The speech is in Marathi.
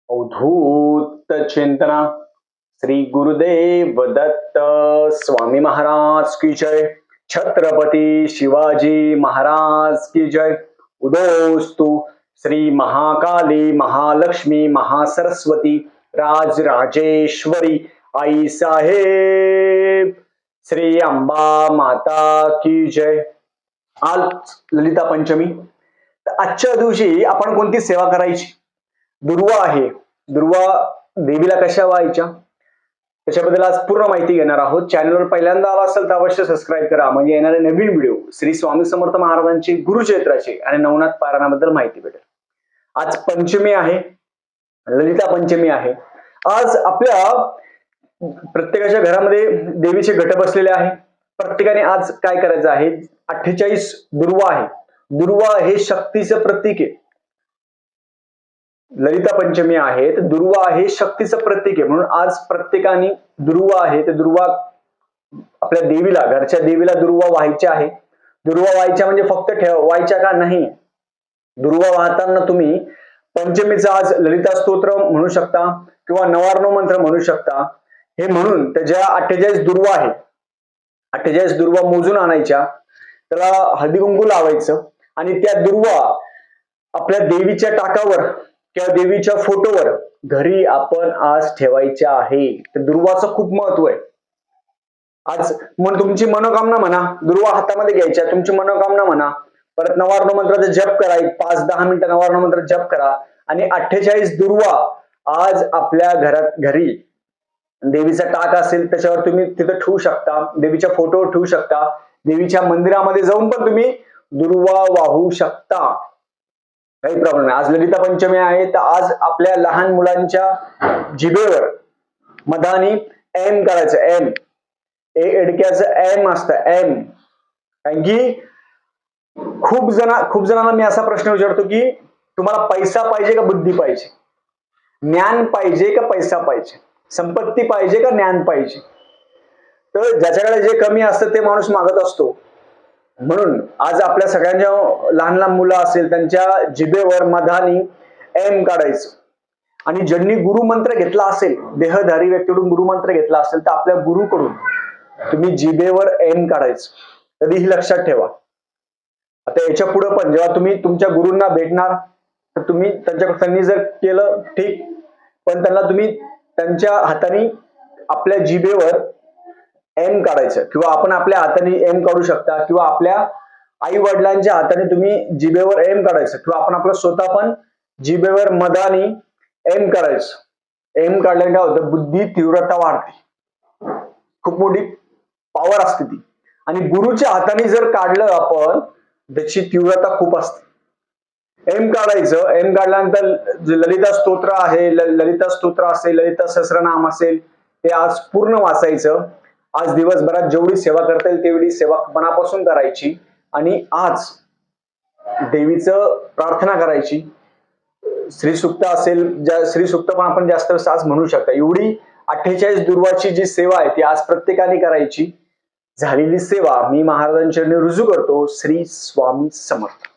अवधूत चिंतना श्री गुरुदेव दत्त स्वामी महाराज की जय। छत्रपती शिवाजी महाराज की जय। उदोस्तु श्री महाकाली महालक्ष्मी महासरस्वती राजराजेश्वरी आई साहेब श्री अंबा माता की जय। आज ललिता पंचमी। तर आजच्या दिवशी आपण कोणती सेवा करायची? दुर्वा आहे, दुर्वा देवीला कशा व्हायच्या त्याच्याबद्दल आज पूर्ण माहिती घेणार आहोत। चॅनलवर पहिल्यांदा आला असेल तर अवश्य सबस्क्राईब करा, म्हणजे येणारे नवीन व्हिडिओ श्री स्वामी समर्थ महाराजांची गुरुचरित्राची आणि नवनाथ पारायणाबद्दल माहिती भेटेल। आज पंचमी आहे, ललिता पंचमी आहे। आज आपल्या प्रत्येकाच्या घरामध्ये देवीचे घट बसलेले आहे। प्रत्येकाने आज काय करायचं आहे? 48 दुर्वा आहे। दुर्वा हे शक्तीचं प्रतीक आहे। ललिता पंचमी आहे तर दुर्वा हे शक्तीचं प्रतीक आहे, म्हणून आज प्रत्येकाने दुर्वा आहे ते दुर्वा आपल्या देवीला, घरच्या देवीला दुर्वा व्हायच्या आहे। दुर्वा व्हायच्या म्हणजे फक्त व्हायच्या का नाही, दुर्वा वाहताना तुम्ही पंचमीचा आज ललिता स्तोत्र म्हणू शकता किंवा नवार्णव मंत्र म्हणू शकता। हे म्हणून त्याच्या 48 दुर्वा आहे, 48 दुर्वा मोजून आणायच्या, त्याला हळदी कुंकू लावायचं आणि त्या दुर्वा आपल्या देवीच्या टाकावर किंवा देवीच्या फोटोवर घरी आपण आज ठेवायच्या आहे। तर दुर्वाचं खूप महत्व आहे। आज तुमची मनोकामना म्हणा, दुर्वा हातामध्ये घ्यायच्या, तुमची मनोकामना म्हणा, परत नवार्णव मंत्राचा जप करा, एक 5-10 मिनिटं नवार्णव मंत्र जप करा आणि 48 दुर्वा आज आपल्या घरी देवीचा टाक असेल त्याच्यावर तुम्ही तिथं ठेवू शकता, देवीच्या फोटोवर ठेवू शकता, देवीच्या मंदिरामध्ये जाऊन पण तुम्ही दुर्वा वाहू शकता, काही प्रॉब्लेम नाही। आज ललिता पंचमी आहे तर आज आपल्या लहान मुलांच्या जिभेवर मधानी एम करायचं, एम एडक्याचं एम असतं, एम। कारण की खूप जणांना मी असा प्रश्न विचारतो की तुम्हाला पैसा पाहिजे का बुद्धी पाहिजे, ज्ञान पाहिजे का पैसा पाहिजे, संपत्ती पाहिजे का ज्ञान पाहिजे? तर ज्याच्याकडे जे कमी असतं ते माणूस मागत असतो। म्हणून आज आपल्या सगळ्यांच्या लहान लहान मुलं असेल त्यांच्या जिभेवर मधानी एम काढायचं आणि ज्यांनी गुरुमंत्र घेतला असेल, देहधारी व्यक्तीकडून गुरुमंत्र घेतला असेल तर आपल्या गुरुकडून तुम्ही जिभेवर एम काढायचं, कधीही लक्षात ठेवा। आता याच्या पुढे पण जेव्हा तुम्ही तुमच्या गुरूंना भेटणार तर तुम्ही त्यांनी जर केलं ठीक, पण त्यांना तुम्ही त्यांच्या हाताने आपल्या जिभेवर एम काढायचं किंवा आपण आपल्या हाताने एम काढू शकता किंवा आपल्या आई वडिलांच्या हाताने तुम्ही जिभेवर एम काढायचं किंवा आपण आपलं स्वतः पण जिभेवर मधाने एम काढायचं। एम काढल्याने काय होतं? बुद्धी तीव्रता वाढते, खूप मोठी पॉवर असते ती। आणि गुरुच्या हाताने जर काढलं आपण त्याची तीव्रता खूप असते। एम काढायचं, एम काढल्यानंतर ललिता स्तोत्र आहे, ललिता स्तोत्र असेल, ललिता सहस्रनाम असेल, ते आज पूर्ण वाचायचं। आज दिवसभरात जेवढी सेवा करता येईल तेवढी सेवा मनापासून करायची आणि आज देवीचं प्रार्थना करायची। श्रीसुक्त असेल, श्रीसुक्त पण आपण जास्त आज म्हणू शकता। एवढी 48 दुर्वाची जी सेवा आहे ती आज प्रत्येकाने करायची। झालेली सेवा मी महाराजांच्या चरणी रुजू करतो। श्री स्वामी समर्थ।